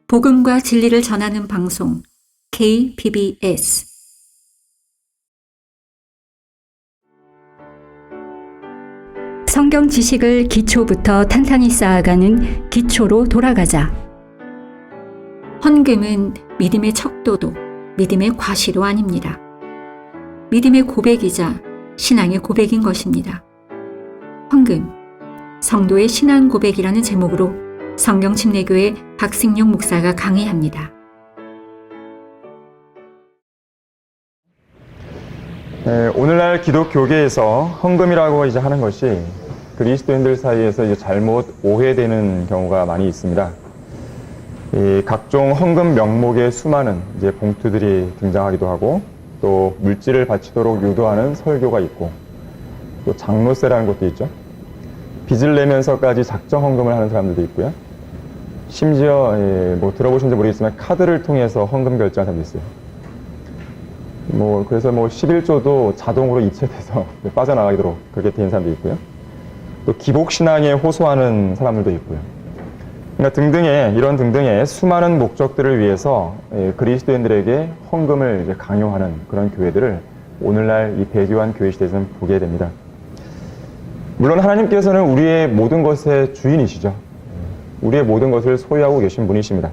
복음과 진리를 전하는 방송 KBS 성경 지식을 기초부터 탄탄히 쌓아가는 기초로 돌아가자. 헌금은 믿음의 척도도 믿음의 과시도 아닙니다. 믿음의 고백이자 신앙의 고백인 것입니다. 헌금, 성도의 신앙 고백이라는 제목으로 성경침례교회 박승용 목사가 강의합니다. 오늘날 기독교계에서 헌금이라고 이제 하는 것이 그리스도인들 사이에서 이제 잘못 오해되는 경우가 많이 있습니다. 이 각종 헌금 명목의 수많은 이제 봉투들이 등장하기도 하고, 또 물질을 바치도록 유도하는 설교가 있고, 또 장로세라는 것도 있죠. 빚을 내면서까지 작정 헌금을 하는 사람들도 있고요. 심지어 뭐 들어보셨는지 모르겠지만 카드를 통해서 헌금 결제하는 사람도 있어요. 그래서 11조도 자동으로 이체돼서 빠져나가도록 그렇게 된 사람도 있고요. 또 기복신앙에 호소하는 사람들도 있고요. 그러니까 이런 등등의 수많은 목적들을 위해서 그리스도인들에게 헌금을 이제 강요하는 그런 교회들을 오늘날 이 배교한 교회 시대에서는 보게 됩니다. 물론 하나님께서는 우리의 모든 것의 주인이시죠. 우리의 모든 것을 소유하고 계신 분이십니다.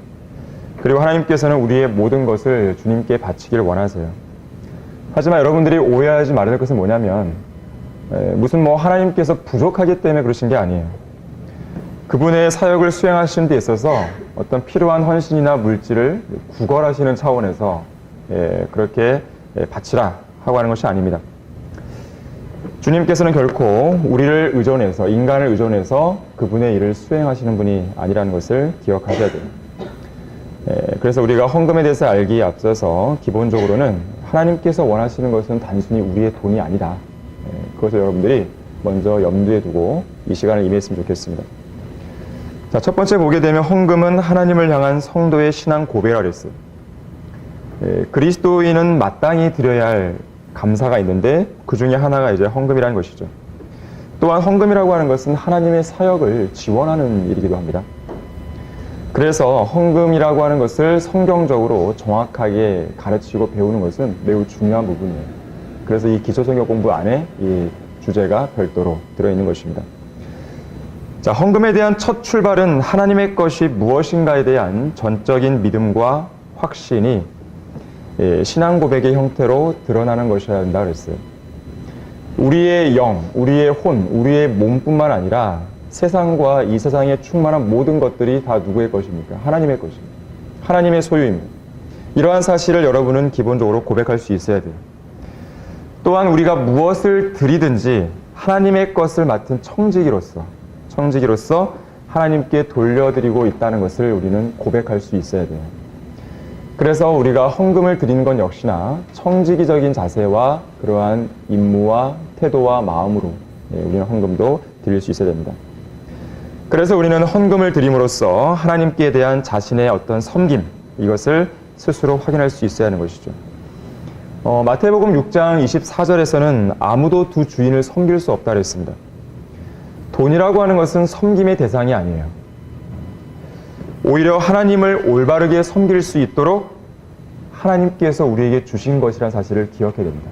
그리고 하나님께서는 우리의 모든 것을 주님께 바치기를 원하세요. 하지만 여러분들이 오해하지 말아야 될 것은 뭐냐면, 무슨 하나님께서 부족하기 때문에 그러신 게 아니에요. 그분의 사역을 수행하시는 데 있어서 어떤 필요한 헌신이나 물질을 구걸하시는 차원에서 그렇게 바치라 하고 하는 것이 아닙니다. 주님께서는 결코 우리를 의존해서, 인간을 의존해서 그분의 일을 수행하시는 분이 아니라는 것을 기억하셔야 돼요. 그래서 우리가 헌금에 대해서 알기에 앞서서 기본적으로는 하나님께서 원하시는 것은 단순히 우리의 돈이 아니다. 그것을 여러분들이 먼저 염두에 두고 이 시간을 임했으면 좋겠습니다. 자, 첫 번째 보게 되면 헌금은 하나님을 향한 성도의 신앙 고백이라고 그랬어요. 그리스도인은 마땅히 드려야 할 감사가 있는데 그 중에 하나가 이제 헌금이라는 것이죠. 또한 헌금이라고 하는 것은 하나님의 사역을 지원하는 일이기도 합니다. 그래서 헌금이라고 하는 것을 성경적으로 정확하게 가르치고 배우는 것은 매우 중요한 부분이에요. 그래서 이 기초성경 공부 안에 이 주제가 별도로 들어있는 것입니다. 자, 헌금에 대한 첫 출발은 하나님의 것이 무엇인가에 대한 전적인 믿음과 확신이 신앙 고백의 형태로 드러나는 것이어야 한다 그랬어요. 우리의 영, 우리의 혼, 우리의 몸뿐만 아니라 세상과 이 세상에 충만한 모든 것들이 다 누구의 것입니까? 하나님의 것입니다. 하나님의 소유입니다. 이러한 사실을 여러분은 기본적으로 고백할 수 있어야 돼요. 또한 우리가 무엇을 드리든지 하나님의 것을 맡은 청지기로서 하나님께 돌려드리고 있다는 것을 우리는 고백할 수 있어야 돼요. 그래서 우리가 헌금을 드리는 건 역시나 청지기적인 자세와 그러한 임무와 태도와 마음으로 우리는 헌금도 드릴 수 있어야 됩니다. 그래서 우리는 헌금을 드림으로써 하나님께 대한 자신의 어떤 섬김, 이것을 스스로 확인할 수 있어야 하는 것이죠. 마태복음 6장 24절에서는 아무도 두 주인을 섬길 수 없다 그랬습니다. 돈이라고 하는 것은 섬김의 대상이 아니에요. 오히려 하나님을 올바르게 섬길 수 있도록 하나님께서 우리에게 주신 것이라는 사실을 기억해야 됩니다.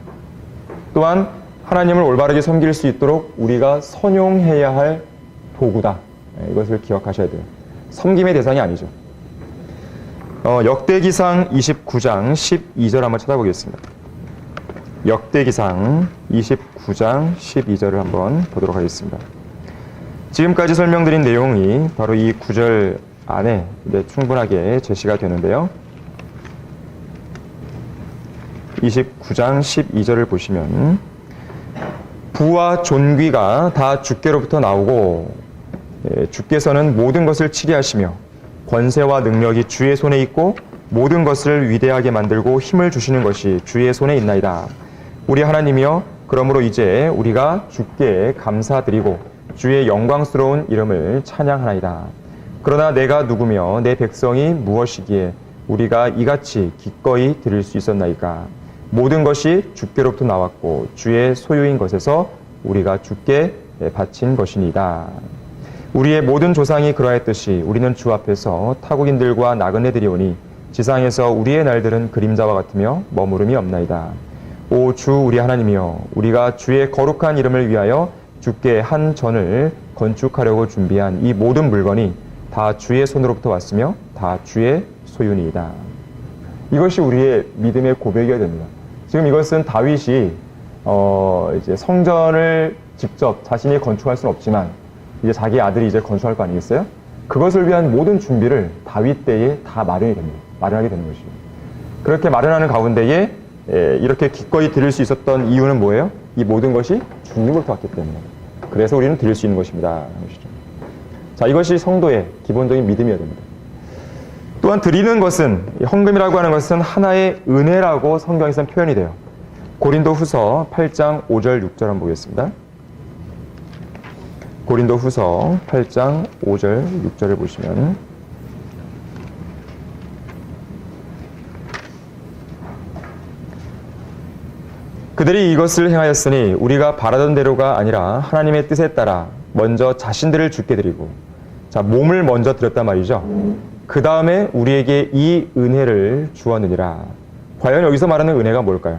또한 하나님을 올바르게 섬길 수 있도록 우리가 선용해야 할 도구다. 이것을 기억하셔야 돼요. 섬김의 대상이 아니죠. 역대기상 29장 12절 한번 찾아보겠습니다. 역대기상 29장 12절을 한번 보도록 하겠습니다. 지금까지 설명드린 내용이 바로 이 구절 안에 충분하게 제시가 되는데요. 29장 12절을 보시면, 부와 존귀가 다 주께로부터 나오고 주께서는 모든 것을 치리하시며 권세와 능력이 주의 손에 있고 모든 것을 위대하게 만들고 힘을 주시는 것이 주의 손에 있나이다. 우리 하나님이여, 그러므로 이제 우리가 주께 감사드리고 주의 영광스러운 이름을 찬양하나이다. 그러나 내가 누구며 내 백성이 무엇이기에 우리가 이같이 기꺼이 드릴 수 있었나이까? 모든 것이 주께로부터 나왔고 주의 소유인 것에서 우리가 주께 바친 것이니이다. 우리의 모든 조상이 그러했듯이 우리는 주 앞에서 타국인들과 나그네들이 오니 지상에서 우리의 날들은 그림자와 같으며 머무름이 없나이다. 오 주 우리 하나님이여, 우리가 주의 거룩한 이름을 위하여 주께 한 전을 건축하려고 준비한 이 모든 물건이 다 주의 손으로부터 왔으며 다 주의 소유니이다. 이것이 우리의 믿음의 고백이어야 됩니다. 지금 이것은 다윗이 이제 성전을 직접 자신이 건축할 수는 없지만 이제 자기 아들이 이제 건축할 거 아니겠어요? 그것을 위한 모든 준비를 다윗 때에 다 마련하게 되는 것이죠. 그렇게 마련하는 가운데에 이렇게 기꺼이 드릴 수 있었던 이유는 뭐예요? 이 모든 것이 주님으로부터 왔기 때문에. 그래서 우리는 드릴 수 있는 것입니다. 자, 이것이 성도의 기본적인 믿음이어야 됩니다. 또한 드리는 것은, 헌금이라고 하는 것은 하나의 은혜라고 성경에서는 표현이 돼요. 고린도 후서 8장 5절 6절 한번 보겠습니다. 고린도 후서 8장 5절 6절을 보시면 그들이 이것을 행하였으니 우리가 바라던 대로가 아니라 하나님의 뜻에 따라 먼저 자신들을 주께 드리고, 자, 몸을 먼저 드렸단 말이죠. 그 다음에 우리에게 이 은혜를 주었느니라. 과연 여기서 말하는 은혜가 뭘까요?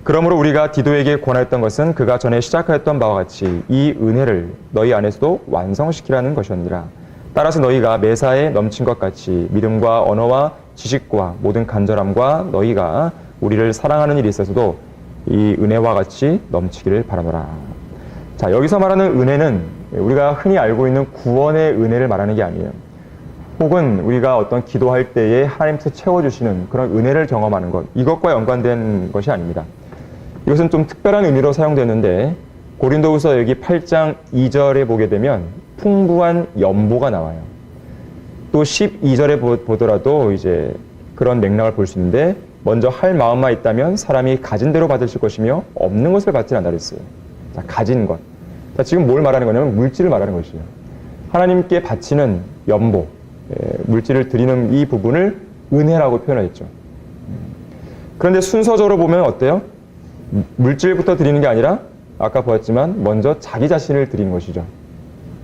그러므로 우리가 디도에게 권하였던 것은 그가 전에 시작하였던 바와 같이 이 은혜를 너희 안에서도 완성시키라는 것이었느니라. 따라서 너희가 매사에 넘친 것 같이 믿음과 언어와 지식과 모든 간절함과 너희가 우리를 사랑하는 일이 있어서도 이 은혜와 같이 넘치기를 바라노라. 자, 여기서 말하는 은혜는 우리가 흔히 알고 있는 구원의 은혜를 말하는 게 아니에요. 혹은 우리가 어떤 기도할 때에 하나님께서 채워주시는 그런 은혜를 경험하는 것, 이것과 연관된 것이 아닙니다. 이것은 좀 특별한 의미로 사용되는데 고린도후서 여기 8장 2절에 보게 되면 풍부한 연보가 나와요. 또 12절에 보더라도 이제 그런 맥락을 볼 수 있는데, 먼저 할 마음만 있다면 사람이 가진 대로 받으실 것이며 없는 것을 받지 않다 그랬어요. 자, 가진 것. 자, 지금 뭘 말하는 거냐면 물질을 말하는 것이에요. 하나님께 바치는 연보, 물질을 드리는 이 부분을 은혜라고 표현하였죠. 그런데 순서적으로 보면 어때요? 물질부터 드리는 게 아니라 아까 보았지만 먼저 자기 자신을 드리는 것이죠.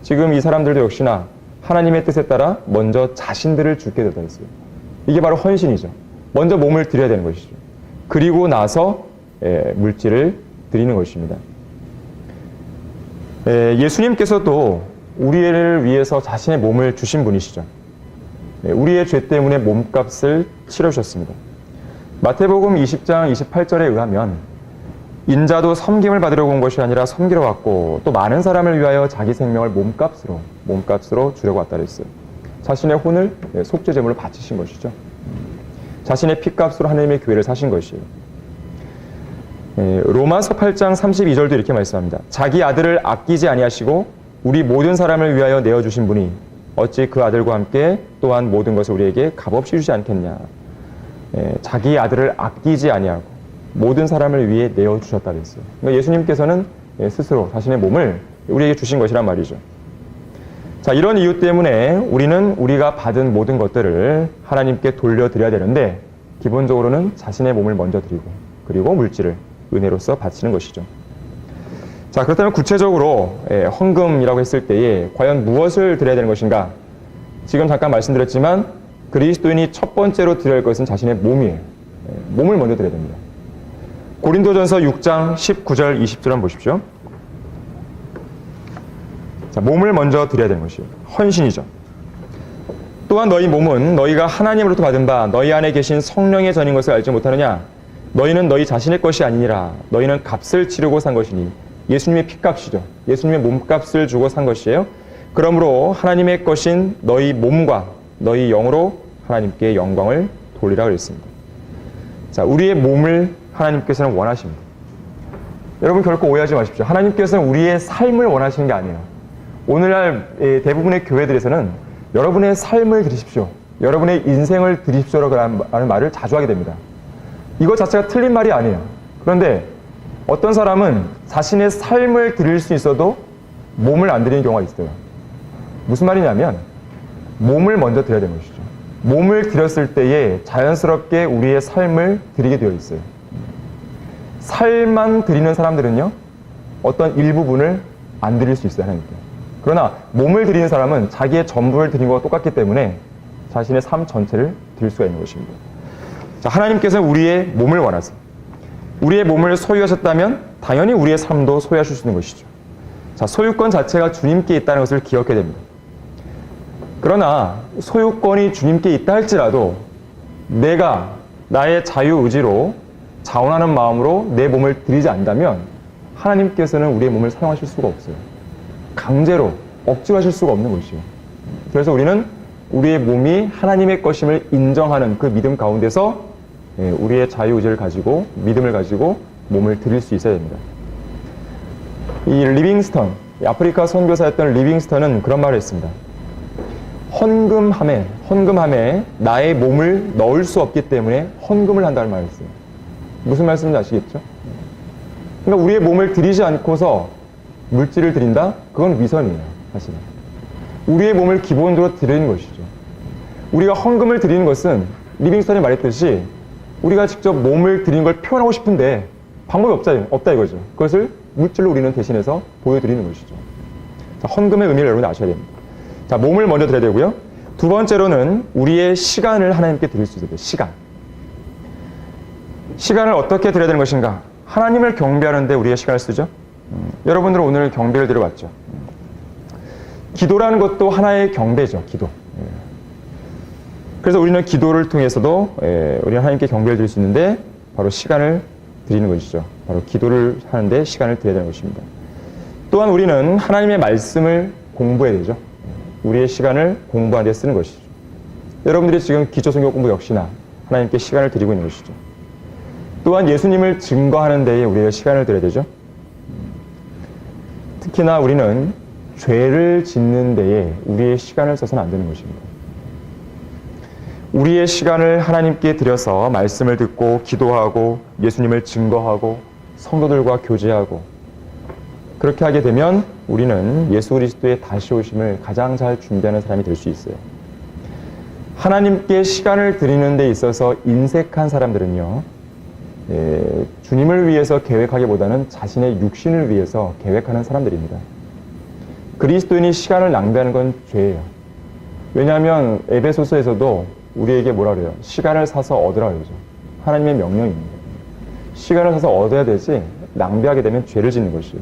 지금 이 사람들도 역시나 하나님의 뜻에 따라 먼저 자신들을 주게 되다 했어요. 이게 바로 헌신이죠. 먼저 몸을 드려야 되는 것이죠. 그리고 나서 물질을 드리는 것입니다. 예수님께서도 우리를 위해서 자신의 몸을 주신 분이시죠. 우리의 죄 때문에 몸값을 치르셨습니다. 마태복음 20장 28절에 의하면 인자도 섬김을 받으려고 온 것이 아니라 섬기러 왔고 또 많은 사람을 위하여 자기 생명을 몸값으로 주려고 왔다 그랬어요. 자신의 혼을 속죄제물로 바치신 것이죠. 자신의 피값으로 하나님의 교회를 사신 것이에요. 로마서 8장 32절도 이렇게 말씀합니다. 자기 아들을 아끼지 아니하시고 우리 모든 사람을 위하여 내어주신 분이 어찌 그 아들과 함께 또한 모든 것을 우리에게 값없이 주지 않겠냐. 자기 아들을 아끼지 아니하고 모든 사람을 위해 내어주셨다 그랬어요. 그러니까 예수님께서는 스스로 자신의 몸을 우리에게 주신 것이란 말이죠. 자, 이런 이유 때문에 우리는 우리가 받은 모든 것들을 하나님께 돌려드려야 되는데 기본적으로는 자신의 몸을 먼저 드리고 그리고 물질을 은혜로서 바치는 것이죠. 자, 그렇다면 구체적으로 헌금이라고 했을 때에 과연 무엇을 드려야 되는 것인가? 지금 잠깐 말씀드렸지만 그리스도인이 첫 번째로 드려야 할 것은 자신의 몸이에요. 몸을 먼저 드려야 됩니다. 고린도전서 6장 19절 20절 한번 보십시오. 자, 몸을 먼저 드려야 되는 것이에요. 헌신이죠. 또한 너희 몸은 너희가 하나님으로부터 받은 바 너희 안에 계신 성령의 전인 것을 알지 못하느냐? 너희는 너희 자신의 것이 아니니라. 너희는 값을 치르고 산 것이니. 예수님의 피값이죠. 예수님의 몸값을 주고 산 것이에요. 그러므로 하나님의 것인 너희 몸과 너희 영으로 하나님께 영광을 돌리라 그랬습니다. 자, 우리의 몸을 하나님께서는 원하십니다. 여러분 결코 오해하지 마십시오. 하나님께서는 우리의 삶을 원하시는 게 아니에요. 오늘날 대부분의 교회들에서는 여러분의 삶을 드리십시오. 여러분의 인생을 드리십시오라는 말을 자주 하게 됩니다. 이거 자체가 틀린 말이 아니에요. 그런데 어떤 사람은 자신의 삶을 드릴 수 있어도 몸을 안 드리는 경우가 있어요. 무슨 말이냐면 몸을 먼저 드려야 되는 것이죠. 몸을 드렸을 때에 자연스럽게 우리의 삶을 드리게 되어 있어요. 삶만 드리는 사람들은요, 어떤 일부분을 안 드릴 수 있어요, 하나님께. 그러나 몸을 드리는 사람은 자기의 전부를 드린 것과 똑같기 때문에 자신의 삶 전체를 드릴 수가 있는 것입니다. 자, 하나님께서는 우리의 몸을 원하세요. 우리의 몸을 소유하셨다면 당연히 우리의 삶도 소유하실 수 있는 것이죠. 자, 소유권 자체가 주님께 있다는 것을 기억해야 됩니다. 그러나 소유권이 주님께 있다 할지라도 내가 나의 자유의지로 자원하는 마음으로 내 몸을 드리지 않는다면 하나님께서는 우리의 몸을 사용하실 수가 없어요. 강제로, 억지로 하실 수가 없는 것이죠. 그래서 우리는 우리의 몸이 하나님의 것임을 인정하는 그 믿음 가운데서 우리의 자유의지를 가지고 믿음을 가지고 몸을 드릴 수 있어야 됩니다. 이 리빙스턴, 아프리카 선교사였던 리빙스턴은 그런 말을 했습니다. 헌금함에 나의 몸을 넣을 수 없기 때문에 헌금을 한다는 말을 했어요. 무슨 말씀인지 아시겠죠? 그러니까 우리의 몸을 드리지 않고서 물질을 드린다? 그건 위선이에요, 사실은. 우리의 몸을 기본적으로 드리는 것이죠. 우리가 헌금을 드리는 것은 리빙스턴이 말했듯이 우리가 직접 몸을 드리는 걸 표현하고 싶은데 방법이 없다 이거죠. 그것을 물질로 우리는 대신해서 보여드리는 것이죠. 자, 헌금의 의미를 여러분 아셔야 됩니다. 자, 몸을 먼저 드려야 되고요. 두 번째로는 우리의 시간을 하나님께 드릴 수 있어야 돼요. 시간을 어떻게 드려야 되는 것인가? 하나님을 경배하는데 우리의 시간을 쓰죠. 여러분들은 오늘 경배를 드려봤죠. 기도라는 것도 하나의 경배죠. 기도. 그래서 우리는 기도를 통해서도 우리는 하나님께 경배를 드릴 수 있는데 바로 시간을 드리는 것이죠. 바로 기도를 하는데 시간을 드려야 되는 것입니다. 또한 우리는 하나님의 말씀을 공부해야 되죠. 우리의 시간을 공부하는 데 쓰는 것이죠. 여러분들이 지금 기초성경 공부 역시나 하나님께 시간을 드리고 있는 것이죠. 또한 예수님을 증거하는 데에 우리의 시간을 드려야 되죠. 특히나 우리는 죄를 짓는 데에 우리의 시간을 써서는 안 되는 것입니다. 우리의 시간을 하나님께 드려서 말씀을 듣고 기도하고 예수님을 증거하고 성도들과 교제하고 그렇게 하게 되면 우리는 예수 그리스도의 다시 오심을 가장 잘 준비하는 사람이 될 수 있어요. 하나님께 시간을 드리는 데 있어서 인색한 사람들은요, 주님을 위해서 계획하기보다는 자신의 육신을 위해서 계획하는 사람들입니다. 그리스도인이 시간을 낭비하는 건 죄예요. 왜냐하면 에베소서에서도 우리에게 뭐라 그래요? 시간을 사서 얻으라 그러죠. 하나님의 명령입니다. 시간을 사서 얻어야 되지 낭비하게 되면 죄를 짓는 것이에요.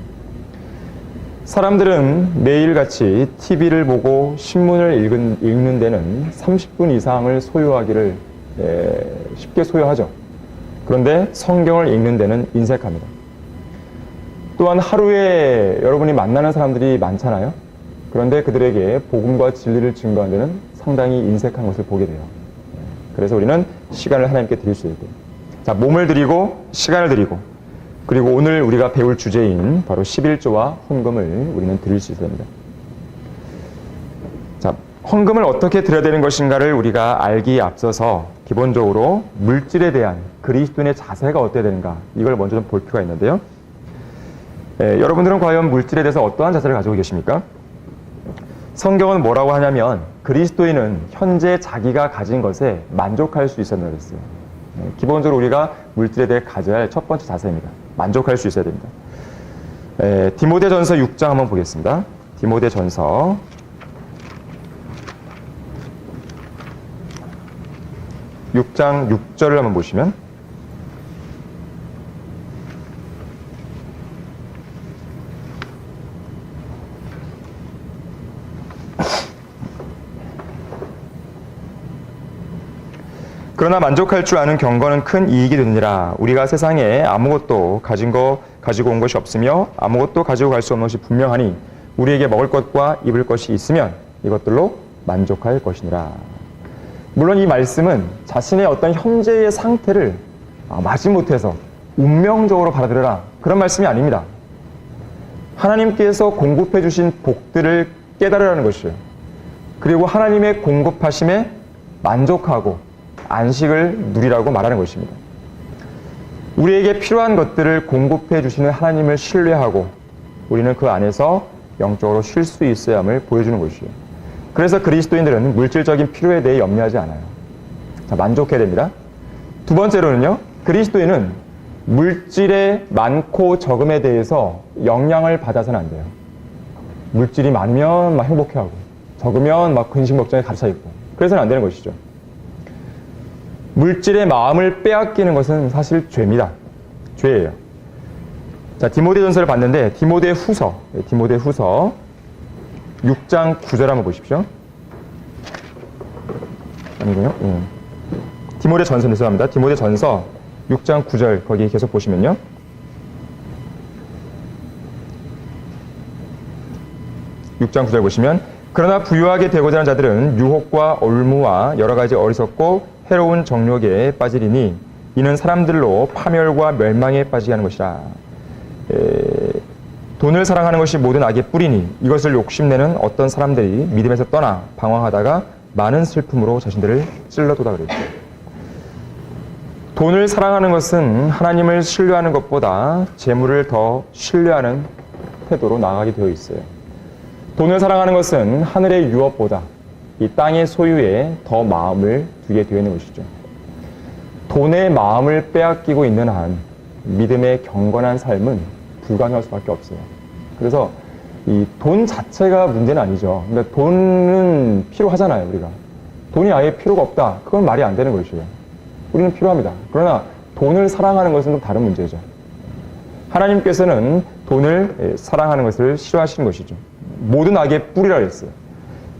사람들은 매일같이 TV를 보고 신문을 읽는 데는 30분 이상을 소요하기를 쉽게 소요하죠. 그런데 성경을 읽는 데는 인색합니다. 또한 하루에 여러분이 만나는 사람들이 많잖아요. 그런데 그들에게 복음과 진리를 증거하는 데는 상당히 인색한 것을 보게 돼요. 그래서 우리는 시간을 하나님께 드릴 수 있어야 돼요. 자, 몸을 드리고 시간을 드리고 그리고 오늘 우리가 배울 주제인 바로 11조와 헌금을 우리는 드릴 수 있어야 됩니다. 자, 헌금을 어떻게 드려야 되는 것인가를 우리가 알기에 앞서서 기본적으로 물질에 대한 그리스도인의 자세가 어때야 되는가 이걸 먼저 좀 볼 필요가 있는데요. 여러분들은 과연 물질에 대해서 어떠한 자세를 가지고 계십니까? 성경은 뭐라고 하냐면 그리스도인은 현재 자기가 가진 것에 만족할 수 있어야 된다고 했어요. 기본적으로 우리가 물질에 대해 가져야 할 첫 번째 자세입니다. 만족할 수 있어야 됩니다. 디모데전서 6장 한번 보겠습니다. 디모데전서 6장 6절을 한번 보시면 그러나 만족할 줄 아는 경건은 큰 이익이 되느니라. 우리가 세상에 아무것도 가지고 온 것이 없으며 아무것도 가지고 갈 수 없는 것이 분명하니 우리에게 먹을 것과 입을 것이 있으면 이것들로 만족할 것이니라. 물론 이 말씀은 자신의 어떤 현재의 상태를 마지못해서 운명적으로 받아들여라 그런 말씀이 아닙니다. 하나님께서 공급해 주신 복들을 깨달으라는 것이에요. 그리고 하나님의 공급하심에 만족하고 안식을 누리라고 말하는 것입니다. 우리에게 필요한 것들을 공급해 주시는 하나님을 신뢰하고 우리는 그 안에서 영적으로 쉴 수 있어야 함을 보여주는 것이에요. 그래서 그리스도인들은 물질적인 필요에 대해 염려하지 않아요. 자, 만족해야 됩니다. 두 번째로는요, 그리스도인은 물질의 많고 적음에 대해서 영향을 받아서는 안 돼요. 물질이 많으면 막 행복해하고 적으면 막 근심 걱정에 갇혀 있고 그래서는 안 되는 것이죠. 물질의 마음을 빼앗기는 것은 사실 죄입니다. 죄예요. 자, 디모데전서를 봤는데 디모데 후서 6장 9절 한번 보십시오. 아니군요. 디모데 전서 죄송합니다. 디모데 전서 6장 9절 거기 계속 보시면요. (6장 9절) 보시면 그러나 부유하게 되고자 하는 자들은 유혹과 올무와 여러 가지 어리석고 해로운 정욕에 빠지리니 이는 사람들로 파멸과 멸망에 빠지게 하는 것이라. 돈을 사랑하는 것이 모든 악의 뿌리니 이것을 욕심내는 어떤 사람들이 믿음에서 떠나 방황하다가 많은 슬픔으로 자신들을 찔러도다 그랬죠. 돈을 사랑하는 것은 하나님을 신뢰하는 것보다 재물을 더 신뢰하는 태도로 나아가게 되어 있어요. 돈을 사랑하는 것은 하늘의 유업보다 이 땅의 소유에 더 마음을 두게 되어 있는 것이죠. 돈의 마음을 빼앗기고 있는 한 믿음의 경건한 삶은 불가능할 수밖에 없어요. 그래서 이 돈 자체가 문제는 아니죠. 그러니까 돈은 필요하잖아요, 우리가. 돈이 아예 필요가 없다. 그건 말이 안 되는 것이에요. 우리는 필요합니다. 그러나 돈을 사랑하는 것은 좀 다른 문제죠. 하나님께서는 돈을 사랑하는 것을 싫어하시는 것이죠. 모든 악의 뿌리라 했어요.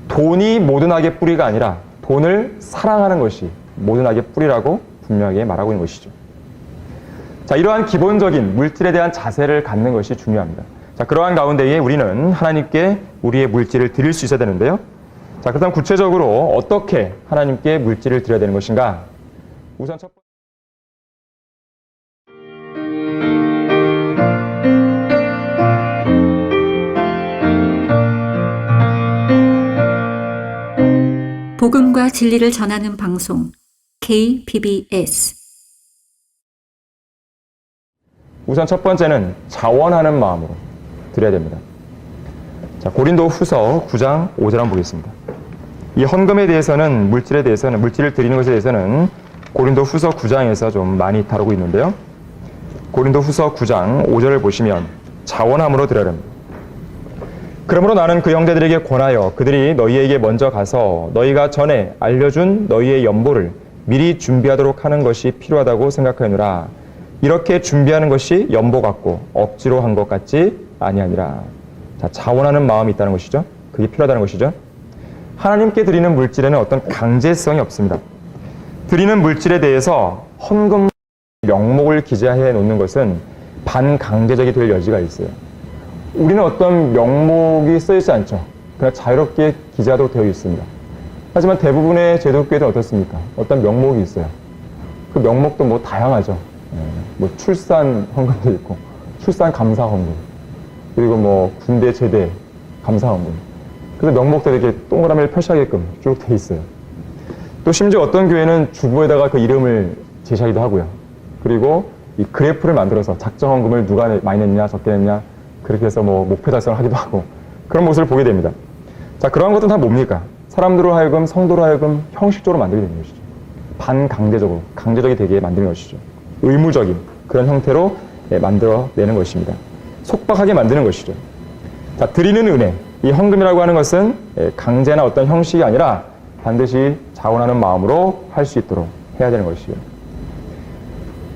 돈이 모든 악의 뿌리가 아니라 돈을 사랑하는 것이 모든 악의 뿌리라고 분명하게 말하고 있는 것이죠. 자, 이러한 기본적인 물질에 대한 자세를 갖는 것이 중요합니다. 자, 그러한 가운데에 우리는 하나님께 우리의 물질을 드릴 수 있어야 되는데요. 자, 그렇다면 구체적으로 어떻게 하나님께 물질을 드려야 되는 것인가? 우선 첫 번째. 복음과 진리를 전하는 방송 KBS. 우선 첫 번째는 자원하는 마음으로 드려야 됩니다. 자, 고린도 후서 9장 5절 한번 보겠습니다. 이 헌금에 대해서는 물질을 드리는 것에 대해서는 고린도 후서 9장에서 좀 많이 다루고 있는데요. 고린도 후서 9장 5절을 보시면 자원함으로 드려야 합니다. 그러므로 나는 그 형제들에게 권하여 그들이 너희에게 먼저 가서 너희가 전에 알려준 너희의 연보를 미리 준비하도록 하는 것이 필요하다고 생각하노라. 이렇게 준비하는 것이 연보 같고 억지로 한 것 같지 아니하니라. 자, 자원하는 마음이 있다는 것이죠. 그게 필요하다는 것이죠. 하나님께 드리는 물질에는 어떤 강제성이 없습니다. 드리는 물질에 대해서 헌금 명목을 기재해 놓는 것은 반강제적이 될 여지가 있어요. 우리는 어떤 명목이 써있지 않죠. 그냥 자유롭게 기재하도록 되어 있습니다. 하지만 대부분의 제도교회는 어떻습니까? 어떤 명목이 있어요. 그 명목도 뭐 다양하죠. 뭐 출산 헌금도 있고, 출산 감사 헌금, 그리고 뭐 군대 제대 감사 헌금. 그래서 명목도 이렇게 동그라미를 표시하게끔 쭉 돼 있어요. 또 심지어 어떤 교회는 주부에다가 그 이름을 제시하기도 하고요. 그리고 이 그래프를 만들어서 작정 헌금을 누가 많이 냈냐, 적게 냈냐, 그렇게 해서 뭐 목표 달성을 하기도 하고 그런 모습을 보게 됩니다. 자, 그러한 것들은 다 뭡니까? 사람들로 하여금, 성도로 하여금 형식적으로 만들게 되는 것이죠. 반강제적으로, 강제적이 되게 만드는 것이죠. 의무적인 그런 형태로 만들어내는 것입니다. 속박하게 만드는 것이죠. 자, 드리는 은혜, 이 헌금이라고 하는 것은 강제나 어떤 형식이 아니라 반드시 자원하는 마음으로 할 수 있도록 해야 되는 것이에요.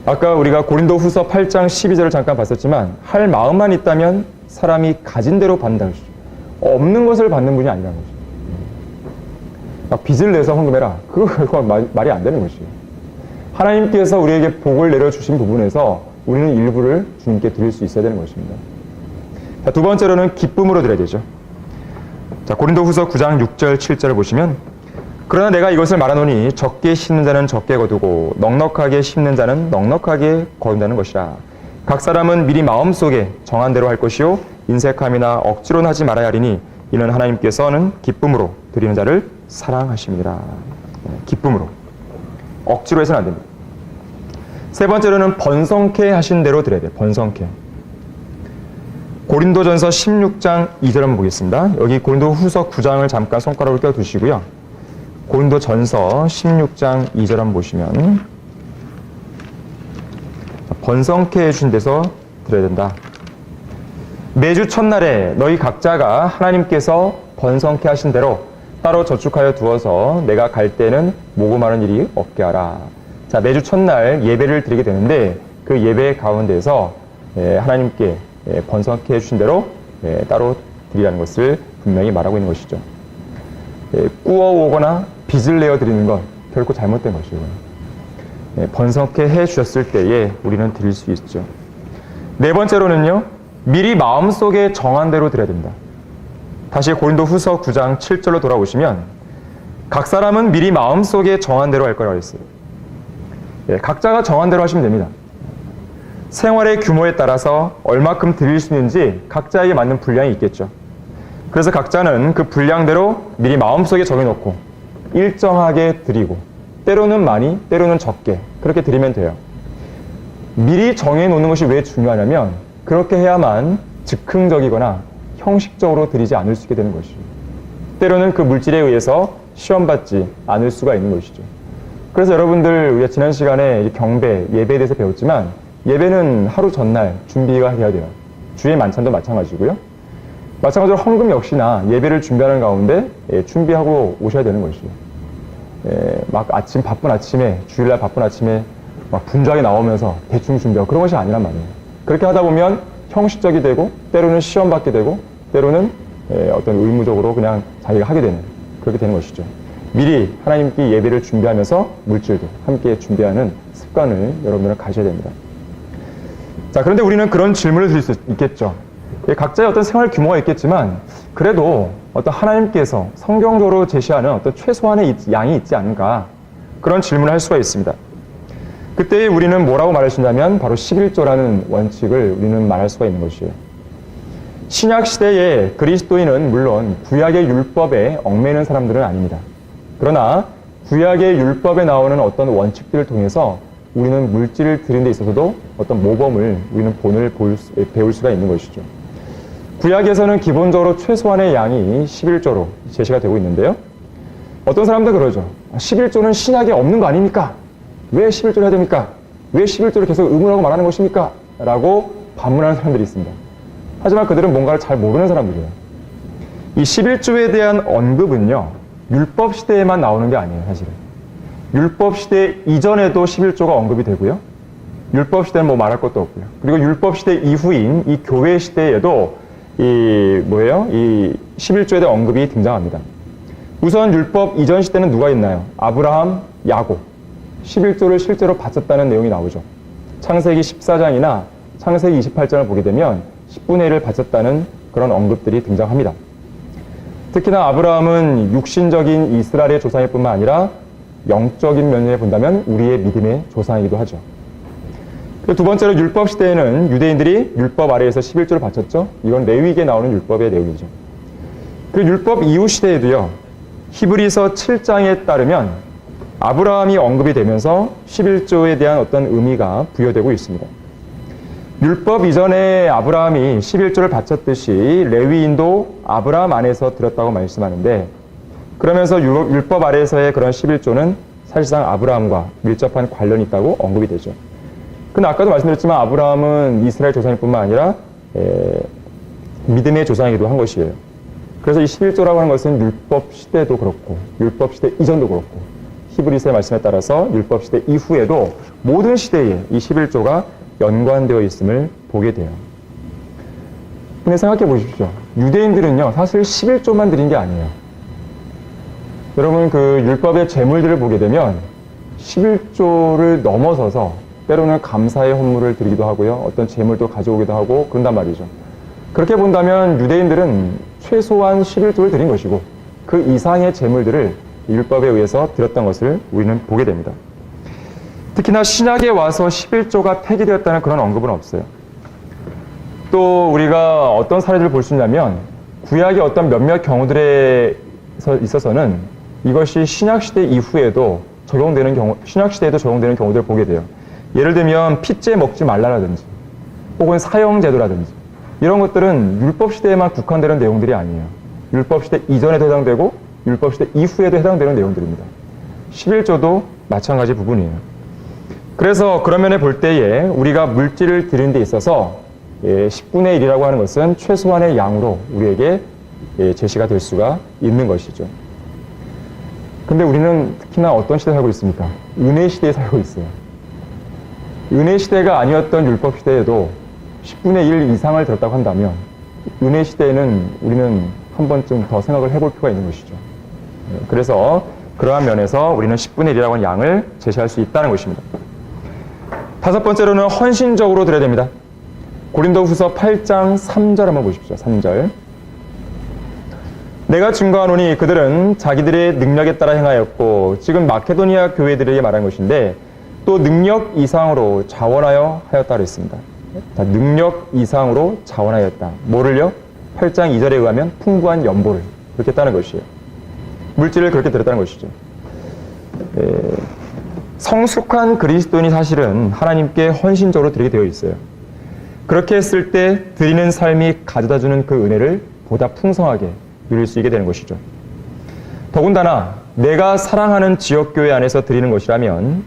아까 우리가 고린도 후서 8장 12절을 잠깐 봤었지만 할 마음만 있다면 사람이 가진 대로 받는다는 것이죠. 없는 것을 받는 분이 아니라는 것이죠. 막 빚을 내서 헌금해라. 그거 결코 말이 안 되는 것이에요. 하나님께서 우리에게 복을 내려주신 부분에서 우리는 일부를 주님께 드릴 수 있어야 되는 것입니다. 자, 두 번째로는 기쁨으로 드려야 되죠. 자, 고린도 후서 9장 6절 7절을 보시면 그러나 내가 이것을 말하노니 적게 심는 자는 적게 거두고 넉넉하게 심는 자는 넉넉하게 거둔다는 것이라. 각 사람은 미리 마음속에 정한 대로 할 것이요 인색함이나 억지로는 하지 말아야 하리니 이는 하나님께서는 기쁨으로 드리는 자를 사랑하십니다. 기쁨으로. 억지로 해서는 안 됩니다. 세 번째로는 번성케 하신 대로 드려야 돼요. 번성케. 고린도전서 16장 2절 한번 보겠습니다. 여기 고린도 후서 9장을 잠깐 손가락으로 껴두시고요. 고린도전서 16장 2절 한번 보시면 번성케 해주신 데서 드려야 된다. 매주 첫날에 너희 각자가 하나님께서 번성케 하신 대로 따로 저축하여 두어서 내가 갈 때는 모금하는 일이 없게 하라. 자, 매주 첫날 예배를 드리게 되는데 그 예배 가운데서 하나님께 번성케 해주신 대로 따로 드리라는 것을 분명히 말하고 있는 것이죠. 꾸어오거나 빚을 내어 드리는 건 결코 잘못된 것이고요. 번성케 해주셨을 때에 우리는 드릴 수 있죠. 네 번째로는요, 미리 마음속에 정한 대로 드려야 됩니다. 다시 고린도 후서 9장 7절로 돌아오시면 각 사람은 미리 마음속에 정한 대로 할 거라고 했어요. 각자가 정한 대로 하시면 됩니다. 생활의 규모에 따라서 얼마큼 드릴 수 있는지 각자에게 맞는 분량이 있겠죠. 그래서 각자는 그 분량대로 미리 마음속에 정해놓고 일정하게 드리고 때로는 많이, 때로는 적게 그렇게 드리면 돼요. 미리 정해놓는 것이 왜 중요하냐면 그렇게 해야만 즉흥적이거나 형식적으로 드리지 않을 수 있게 되는 것이죠. 때로는 그 물질에 의해서 시험받지 않을 수가 있는 것이죠. 그래서 여러분들 우리가 지난 시간에 경배, 예배에 대해서 배웠지만 예배는 하루 전날 준비가 해야 돼요. 주의 만찬도 마찬가지고요. 마찬가지로 헌금 역시나 예배를 준비하는 가운데 준비하고 오셔야 되는 것이죠. 막 바쁜 아침에, 주일날 바쁜 아침에 막 분주하게 나오면서 대충 준비하고 그런 것이 아니란 말이에요. 그렇게 하다 보면 형식적이 되고 때로는 시험받게 되고 때로는 어떤 의무적으로 그냥 자기가 하게 되는 그렇게 되는 것이죠. 미리 하나님께 예배를 준비하면서 물질도 함께 준비하는 습관을 여러분들은 가셔야 됩니다. 자, 그런데 우리는 그런 질문을 드릴 수 있겠죠. 각자의 어떤 생활 규모가 있겠지만 그래도 어떤 하나님께서 성경적으로 제시하는 어떤 최소한의 양이 있지 않은가 그런 질문을 할 수가 있습니다. 그때 우리는 뭐라고 말하시냐면 바로 11조라는 원칙을 우리는 말할 수가 있는 것이에요. 신약 시대에 그리스도인은 물론 구약의 율법에 얽매이는 사람들은 아닙니다. 그러나 구약의 율법에 나오는 어떤 원칙들을 통해서 우리는 물질을 드리는 데 있어서도 어떤 모범을 우리는 본을 배울 수가 있는 것이죠. 구약에서는 기본적으로 최소한의 양이 11조로 제시가 되고 있는데요. 어떤 사람들 그러죠. 11조는 신약에 없는 거 아닙니까? 왜 11조를 해야 됩니까? 왜 11조를 계속 의문하고 말하는 것입니까? 라고 반문하는 사람들이 있습니다. 하지만 그들은 뭔가를 잘 모르는 사람들이에요. 이 11조에 대한 언급은요, 율법 시대에만 나오는 게 아니에요, 사실은. 율법 시대 이전에도 11조가 언급이 되고요. 율법 시대는 뭐 말할 것도 없고요. 그리고 율법 시대 이후인 이 교회 시대에도 이 11조에 대한 언급이 등장합니다. 우선 율법 이전 시대는 누가 있나요? 아브라함, 야곱. 11조를 실제로 바쳤다는 내용이 나오죠. 창세기 14장이나 창세기 28장을 보게 되면 10분의 1을 바쳤다는 그런 언급들이 등장합니다. 특히나 아브라함은 육신적인 이스라엘의 조상일 뿐만 아니라 영적인 면에 본다면 우리의 믿음의 조상이기도 하죠. 두 번째로 율법 시대에는 유대인들이 율법 아래에서 11조를 바쳤죠. 이건 레위기에 나오는 율법의 내용이죠. 그 율법 이후 시대에도요. 히브리서 7장에 따르면 아브라함이 언급이 되면서 11조에 대한 어떤 의미가 부여되고 있습니다. 율법 이전에 아브라함이 11조를 바쳤듯이 레위인도 아브라함 안에서 들었다고 말씀하는데 그러면서 율법 아래에서의 그런 11조는 사실상 아브라함과 밀접한 관련이 있다고 언급이 되죠. 근데 아까도 말씀드렸지만 아브라함은 이스라엘 조상일 뿐만 아니라 믿음의 조상이기도 한 것이에요. 그래서 이 11조라고 하는 것은 율법 시대도 그렇고 율법 시대 이전도 그렇고 히브리서의 말씀에 따라서 율법 시대 이후에도 모든 시대에 이 11조가 연관되어 있음을 보게 돼요. 근데 생각해 보십시오. 유대인들은요, 사실 11조만 드린 게 아니에요. 여러분, 그 율법의 제물들을 보게 되면 11조를 넘어서서 때로는 감사의 헌물을 드리기도 하고요. 어떤 제물도 가져오기도 하고 그런단 말이죠. 그렇게 본다면 유대인들은 최소한 11조를 드린 것이고 그 이상의 제물들을 율법에 의해서 드렸던 것을 우리는 보게 됩니다. 특히나 신약에 와서 11조가 폐기되었다는 그런 언급은 없어요. 또 우리가 어떤 사례들을 볼 수 있냐면 구약의 어떤 몇몇 경우들에 있어서는 이것이 신약시대 이후에도 적용되는 경우, 신약시대에도 적용되는 경우들을 보게 돼요. 예를 들면 핏째 먹지 말라라든지 혹은 사형제도라든지 이런 것들은 율법시대에만 국한되는 내용들이 아니에요. 율법시대 이전에도 해당되고 율법시대 이후에도 해당되는 내용들입니다. 11조도 마찬가지 부분이에요. 그래서 그런 면에 볼 때에 우리가 물질을 드리는 데 있어서 10분의 1이라고 하는 것은 최소한의 양으로 우리에게 제시가 될 수가 있는 것이죠. 근데 우리는 특히나 어떤 시대에 살고 있습니까? 은혜 시대에 살고 있어요. 은혜 시대가 아니었던 율법 시대에도 10분의 1 이상을 들었다고 한다면 은혜 시대에는 우리는 한 번쯤 더 생각을 해볼 필요가 있는 것이죠. 그래서 그러한 면에서 우리는 10분의 1이라고 하는 양을 제시할 수 있다는 것입니다. 다섯 번째로는 헌신적으로 드려야 됩니다. 고린도후서 8장 3절 한번 보십시오. 3절. 내가 증거하노니 그들은 자기들의 능력에 따라 행하였고, 지금 마케도니아 교회들에게 말한 것인데 또 능력 이상으로 자원하여 하였다 그랬습니다. 자, 능력 이상으로 자원하였다. 뭐를요? 8장 2절에 의하면 풍부한 연보를 그렇게 했다는 것이에요. 물질을 그렇게 드렸다는 것이죠. 성숙한 그리스도인이 사실은 하나님께 헌신적으로 드리게 되어 있어요. 그렇게 했을 때 드리는 삶이 가져다주는 그 은혜를 보다 풍성하게 누릴 수 있게 되는 것이죠. 더군다나 내가 사랑하는 지역교회 안에서 드리는 것이라면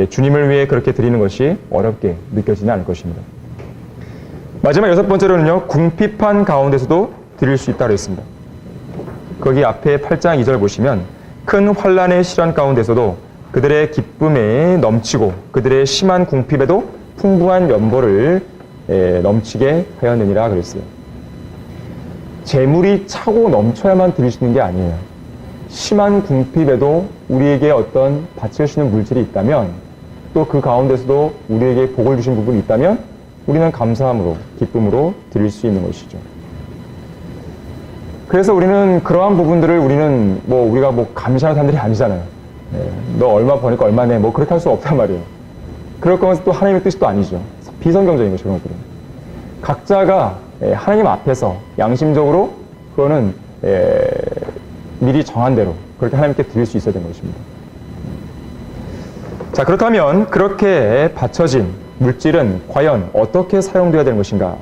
주님을 위해 그렇게 드리는 것이 어렵게 느껴지지 않을 것입니다. 마지막 여섯 번째로는요, 궁핍한 가운데서도 드릴 수 있다고 했습니다. 거기 앞에 8장 2절 보시면 큰 환난의 시련 가운데서도 그들의 기쁨에 넘치고 그들의 심한 궁핍에도 풍부한 연보를 넘치게 하였느니라 그랬어요. 재물이 차고 넘쳐야만 드릴 수 있는 게 아니에요. 심한 궁핍에도 우리에게 어떤 바칠 수 있는 물질이 있다면, 또 그 가운데서도 우리에게 복을 주신 부분이 있다면 우리는 감사함으로, 기쁨으로 드릴 수 있는 것이죠. 그래서 우리는 그러한 부분들을 우리는 우리가 감시하는 사람들이 아니잖아요. 너 얼마 버니까 얼마 내, 그렇게 할 수 없단 말이에요. 그럴 거면 또 하나님의 뜻이 또 아니죠. 비성경적인 것이죠, 그런 것들은. 각자가 하나님 앞에서 양심적으로 그거는 미리 정한 대로 그렇게 하나님께 드릴 수 있어야 되는 것입니다. 자, 그렇다면 그렇게 바쳐진 물질은 과연 어떻게 사용되어야 되는 것인가?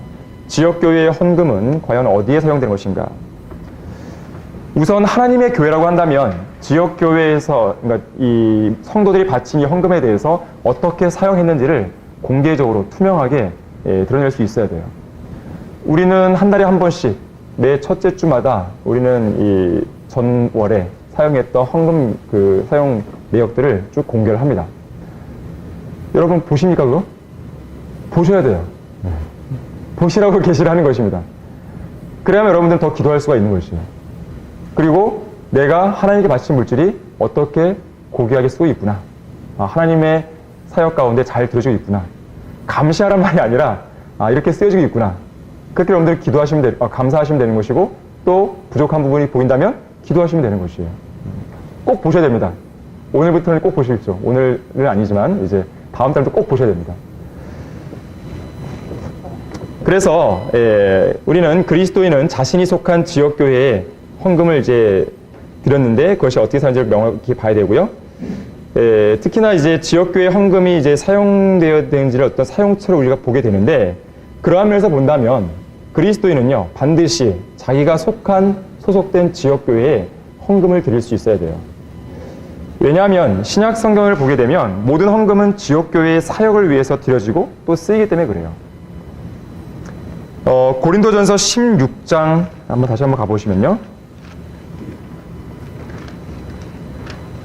지역교회의 헌금은 과연 어디에 사용되는 것인가? 우선 하나님의 교회라고 한다면 지역교회에서, 그러니까 이 성도들이 바친 이 헌금에 대해서 어떻게 사용했는지를 공개적으로 투명하게 드러낼 수 있어야 돼요. 우리는 한 달에 한 번씩 매 첫째 주마다 우리는 이 전월에 사용했던 헌금 그 사용 내역들을 쭉 공개를 합니다. 여러분 보십니까 그거? 보셔야 돼요. 보시라고 게시를 하는 것입니다. 그래야만 여러분들은 더 기도할 수가 있는 것이에요. 그리고 내가 하나님께 바친 물질이 어떻게 고귀하게 쓰고 있구나. 하나님의 사역 가운데 잘 들어지고 있구나. 감시하란 말이 아니라 이렇게 쓰여지고 있구나. 그렇게 여러분들이 기도하시면 감사하시면 되는 것이고, 또 부족한 부분이 보인다면 기도하시면 되는 것이에요. 꼭 보셔야 됩니다. 오늘부터는 꼭 보시겠죠. 오늘은 아니지만 이제 다음 달도 꼭 보셔야 됩니다. 그래서 우리는 그리스도인은 자신이 속한 지역교회에 헌금을 이제 드렸는데 그것이 어떻게 사는지를 명확히 봐야 되고요. 특히나 이제 지역교회 헌금이 이제 사용되어야 되는지를 어떤 사용처를 우리가 보게 되는데, 그러한 면에서 본다면 그리스도인은요 반드시 자기가 소속된 지역교회에 헌금을 드릴 수 있어야 돼요. 왜냐하면 신약 성경을 보게 되면 모든 헌금은 지역교회의 사역을 위해서 드려지고 또 쓰이기 때문에 그래요. 고린도전서 16장 다시 한번 가보시면요.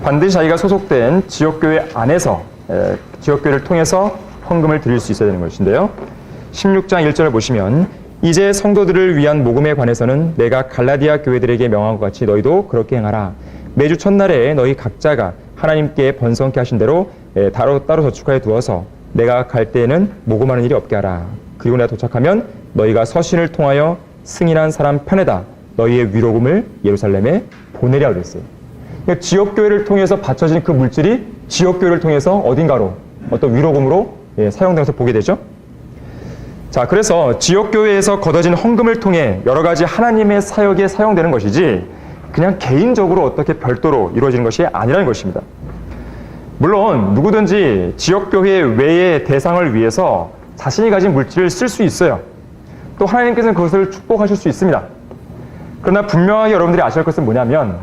반드시 자기가 소속된 지역교회 안에서 지역교회를 통해서 헌금을 드릴 수 있어야 되는 것인데요. 16장 1절을 보시면 이제 성도들을 위한 모금에 관해서는 내가 갈라디아 교회들에게 명한 것 같이 너희도 그렇게 행하라. 매주 첫날에 너희 각자가 하나님께 번성케 하신 대로 따로 저축하여 두어서 내가 갈 때에는 모금하는 일이 없게 하라. 그리고 내가 도착하면 너희가 서신을 통하여 승인한 사람 편에다 너희의 위로금을 예루살렘에 보내랴 그랬어요. 그러니까 지역교회를 통해서 바쳐진 그 물질이 지역교회를 통해서 어딘가로 어떤 위로금으로 사용되면서 보게 되죠. 자, 그래서 지역교회에서 걷어진 헌금을 통해 여러 가지 하나님의 사역에 사용되는 것이지 그냥 개인적으로 어떻게 별도로 이루어지는 것이 아니라는 것입니다. 물론 누구든지 지역교회 외의 대상을 위해서 자신이 가진 물질을 쓸 수 있어요. 또 하나님께서는 그것을 축복하실 수 있습니다. 그러나 분명하게 여러분들이 아셔야 할 것은 뭐냐면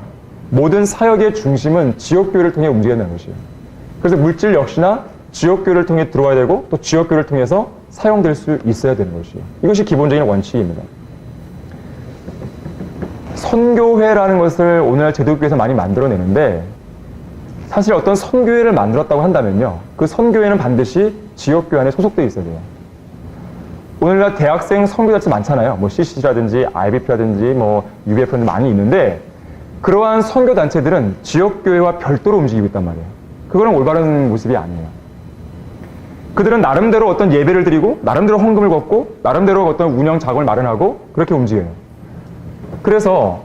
모든 사역의 중심은 지역교회를 통해 움직여야 되는 것이에요. 그래서 물질 역시나 지역교회를 통해 들어와야 되고 또 지역교회를 통해서 사용될 수 있어야 되는 것이에요. 이것이 기본적인 원칙입니다. 선교회라는 것을 오늘날 제도교에서 많이 만들어내는데 사실 어떤 선교회를 만들었다고 한다면요. 그 선교회는 반드시 지역교회 안에 소속되어 있어야 돼요. 오늘날 대학생 선교단체 많잖아요. 뭐 CC라든지 IBP라든지 뭐 UBF는 많이 있는데 그러한 선교단체들은 지역교회와 별도로 움직이고 있단 말이에요. 그거는 올바른 모습이 아니에요. 그들은 나름대로 어떤 예배를 드리고 나름대로 헌금을 걷고 나름대로 어떤 운영 자금을 마련하고 그렇게 움직여요. 그래서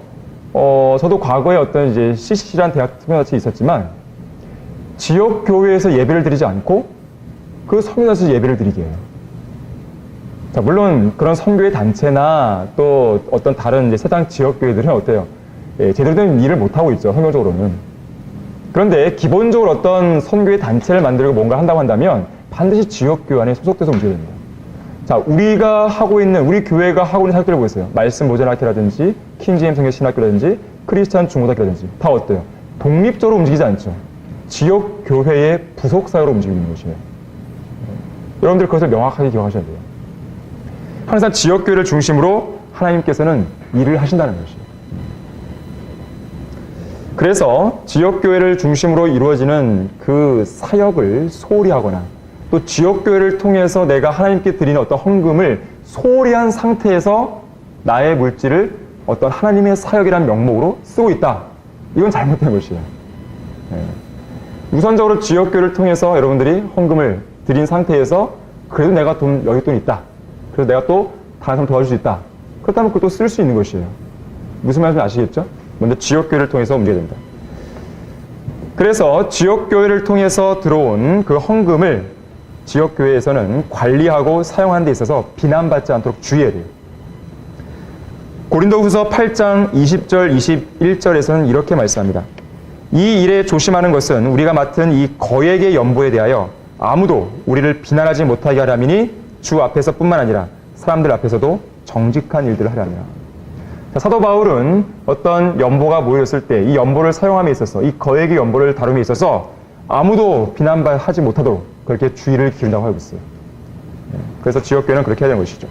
저도 과거에 어떤 이제 CC라는 대학 선교단체 있었지만 지역 교회에서 예배를 드리지 않고 그 선교단체에서 예배를 드리게 해요. 자, 물론 그런 선교회 단체나 또 어떤 다른 이제 세상 지역 교회들은 어때요? 예, 제대로 된 일을 못 하고 있죠. 성경적으로는. 그런데 기본적으로 어떤 선교회 단체를 만들고 뭔가 한다고 한다면 반드시 지역 교회 안에 소속돼서 움직여야 됩니다. 자, 우리가 하고 있는 우리 교회가 하고 있는 사역들을 보세요. 말씀 모전학교라든지 킹제임스 성경 신학교라든지 크리스찬 중고등학교라든지 다 어때요? 독립적으로 움직이지 않죠. 지역 교회의 부속 사역으로 움직이는 것이에요. 여러분들 그것을 명확하게 기억하셔야 돼요. 항상 지역 교회를 중심으로 하나님께서는 일을 하신다는 것이에요. 그래서 지역 교회를 중심으로 이루어지는 그 사역을 소홀히 하거나 또 지역 교회를 통해서 내가 하나님께 드리는 어떤 헌금을 소홀히 한 상태에서 나의 물질을 어떤 하나님의 사역이라는 명목으로 쓰고 있다. 이건 잘못된 것이에요. 우선적으로 지역 교회를 통해서 여러분들이 헌금을 드린 상태에서 그래도 내가 여기 돈 있다. 그래서 내가 또 다른 사람 도와줄 수 있다. 그렇다면 그것도 쓸 수 있는 것이에요. 무슨 말인지 아시겠죠? 먼저 지역교회를 통해서 움직여야 됩니다. 그래서 지역교회를 통해서 들어온 그 헌금을 지역교회에서는 관리하고 사용하는 데 있어서 비난받지 않도록 주의해야 돼요. 고린도후서 8장 20절 21절에서는 이렇게 말씀합니다. 이 일에 조심하는 것은 우리가 맡은 이 거액의 연보에 대하여 아무도 우리를 비난하지 못하게 하려니니 주 앞에서뿐만 아니라 사람들 앞에서도 정직한 일들을 하려니라. 사도 바울은 어떤 연보가 모였을 때 이 연보를 사용함에 있어서 이 거액의 연보를 다룸에 있어서 아무도 비난하지 못하도록 그렇게 주의를 기울인다고 하고 있어요. 그래서 지역교회는 그렇게 해야 되는 것이죠.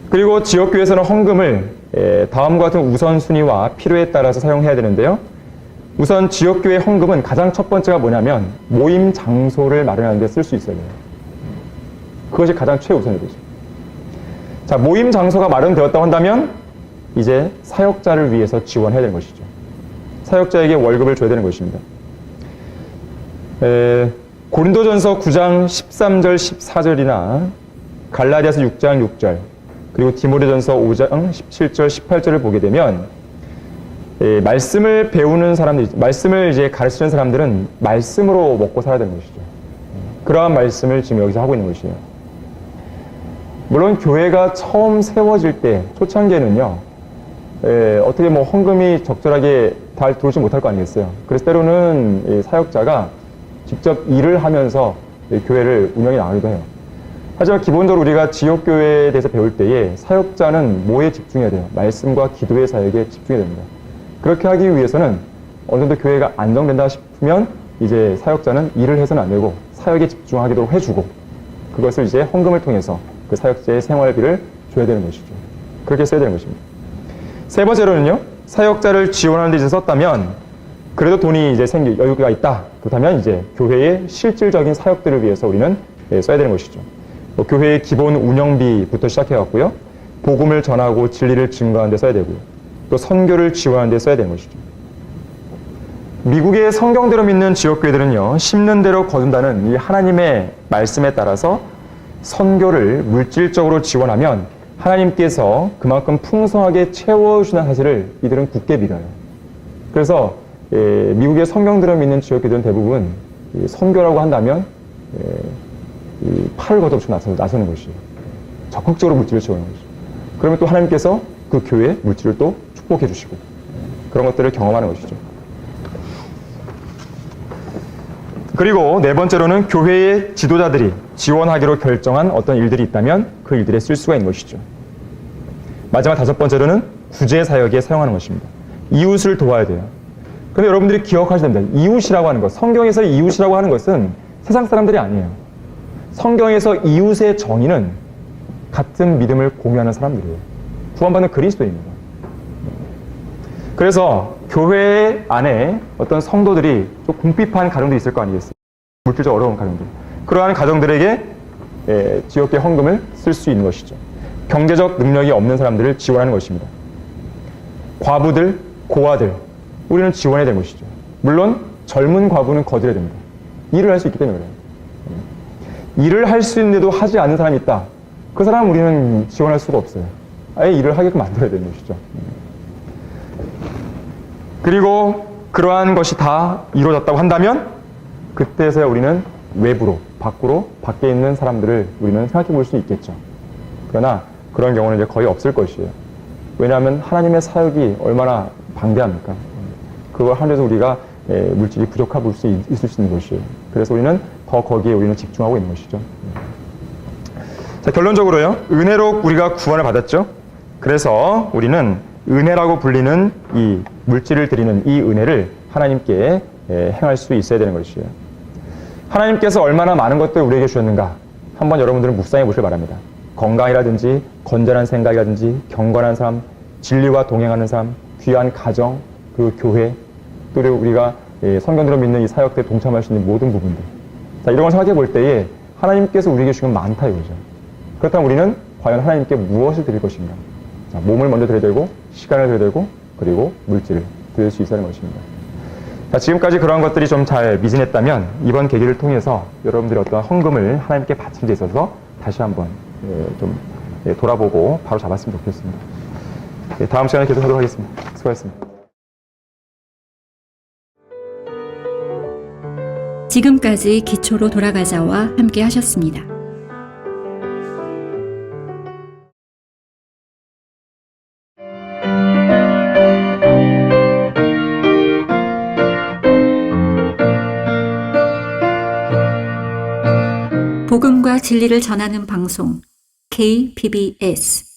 그리고 지역교회에서는 헌금을 다음과 같은 우선순위와 필요에 따라서 사용해야 되는데요. 우선 지역교회 헌금은 가장 첫 번째가 뭐냐면 모임 장소를 마련하는 데 쓸 수 있어야 돼요. 그것이 가장 최우선이 되죠. 자, 모임 장소가 마련되었다고 한다면 이제 사역자를 위해서 지원해야 되는 것이죠. 사역자에게 월급을 줘야 되는 것입니다. 고린도전서 9장 13절 14절이나 갈라디아서 6장 6절 그리고 디모데전서 5장 17절 18절을 보게 되면 말씀을 배우는 사람들, 말씀을 이제 가르치는 사람들은 말씀으로 먹고 살아야 되는 것이죠. 그러한 말씀을 지금 여기서 하고 있는 것이에요. 물론 교회가 처음 세워질 때 초창기에는요, 어떻게 뭐 헌금이 적절하게 잘 들어오지 못할 거 아니겠어요. 그래서 때로는 사역자가 직접 일을 하면서 교회를 운영해 나가기도 해요. 하지만 기본적으로 우리가 지역교회에 대해서 배울 때에 사역자는 뭐에 집중해야 돼요? 말씀과 기도의 사역에 집중해야 됩니다. 그렇게 하기 위해서는 어느 정도 교회가 안정된다 싶으면 이제 사역자는 일을 해서는 안 되고 사역에 집중하도록 해주고 그것을 이제 헌금을 통해서 그 사역자의 생활비를 줘야 되는 것이죠. 그렇게 써야 되는 것입니다. 세 번째로는요, 사역자를 지원하는 데 있어서 썼다면 그래도 돈이 이제 여유가 있다. 그렇다면 이제 교회의 실질적인 사역들을 위해서 우리는 써야 되는 것이죠. 뭐 교회의 기본 운영비부터 시작해갖고요, 복음을 전하고 진리를 증거하는 데 써야 되고요, 또 선교를 지원하는 데 써야 되는 것이죠. 미국의 성경대로 믿는 지역교회들은요, 심는 대로 거둔다는 이 하나님의 말씀에 따라서 선교를 물질적으로 지원하면 하나님께서 그만큼 풍성하게 채워주는 사실을 이들은 굳게 믿어요. 그래서 미국의 성경대로 믿는 지역교회들은 대부분 선교라고 한다면 팔을 걷어붙이고 나서는 것이에요. 적극적으로 물질을 지원하는 것이죠. 그러면 또 하나님께서 그 교회의 물질을 또 축복해 주시고 그런 것들을 경험하는 것이죠. 그리고 네 번째로는 교회의 지도자들이 지원하기로 결정한 어떤 일들이 있다면 그 일들에 쓸 수가 있는 것이죠. 마지막 다섯 번째로는 구제 사역에 사용하는 것입니다. 이웃을 도와야 돼요. 그런데 여러분들이 기억하셔야 됩니다. 이웃이라고 하는 것, 성경에서 이웃이라고 하는 것은 세상 사람들이 아니에요. 성경에서 이웃의 정의는 같은 믿음을 공유하는 사람들이에요. 구원받는 그리스도입니다. 그래서 교회 안에 어떤 성도들이 좀 궁핍한 가정도 있을 거 아니겠어요? 물질적 어려운 가정들. 그러한 가정들에게 지역계 헌금을 쓸 수 있는 것이죠. 경제적 능력이 없는 사람들을 지원하는 것입니다. 과부들, 고아들, 우리는 지원해야 되는 것이죠. 물론 젊은 과부는 거절해야 됩니다. 일을 할 수 있기 때문에 그래요. 일을 할 수 있는데도 하지 않는 사람이 있다. 그 사람은 우리는 지원할 수가 없어요. 아예 일을 하게끔 만들어야 되는 것이죠. 그리고 그러한 것이 다 이루어졌다고 한다면 그때서야 우리는 외부로, 밖에 있는 사람들을 우리는 생각해 볼 수 있겠죠. 그러나 그런 경우는 이제 거의 없을 것이에요. 왜냐하면 하나님의 사역이 얼마나 방대합니까? 그걸 하면서 우리가 물질이 부족할 수 있을 수 있는 것이에요. 그래서 우리는 더 거기에 우리는 집중하고 있는 것이죠. 자, 결론적으로요. 은혜로 우리가 구원을 받았죠. 그래서 우리는 은혜라고 불리는 이 물질을 드리는 이 은혜를 하나님께 행할 수 있어야 되는 것이에요. 하나님께서 얼마나 많은 것들을 우리에게 주셨는가 한번 여러분들은 묵상해 보시길 바랍니다. 건강이라든지 건전한 생각이라든지 경건한 삶, 진리와 동행하는 삶, 귀한 가정, 그 교회, 또 우리가 성경대로 믿는 이 사역대에 동참할 수 있는 모든 부분들. 자, 이런 걸 생각해 볼 때에 하나님께서 우리에게 주신 건 많다 이거죠. 그렇다면 우리는 과연 하나님께 무엇을 드릴 것인가? 자, 몸을 먼저 드려야 되고, 시간을 드려야 되고, 그리고 물질을 드릴 수 있어야 하는 것입니다. 자, 지금까지 그러한 것들이 좀 잘 미진했다면 이번 계기를 통해서 여러분들이 어떤 헌금을 하나님께 바치는 데 있어서 다시 한번 좀 돌아보고 바로 잡았으면 좋겠습니다. 다음 시간에 계속하도록 하겠습니다. 수고하셨습니다. 지금까지 기초로 돌아가자와 함께 하셨습니다. 복음과 진리를 전하는 방송 KBS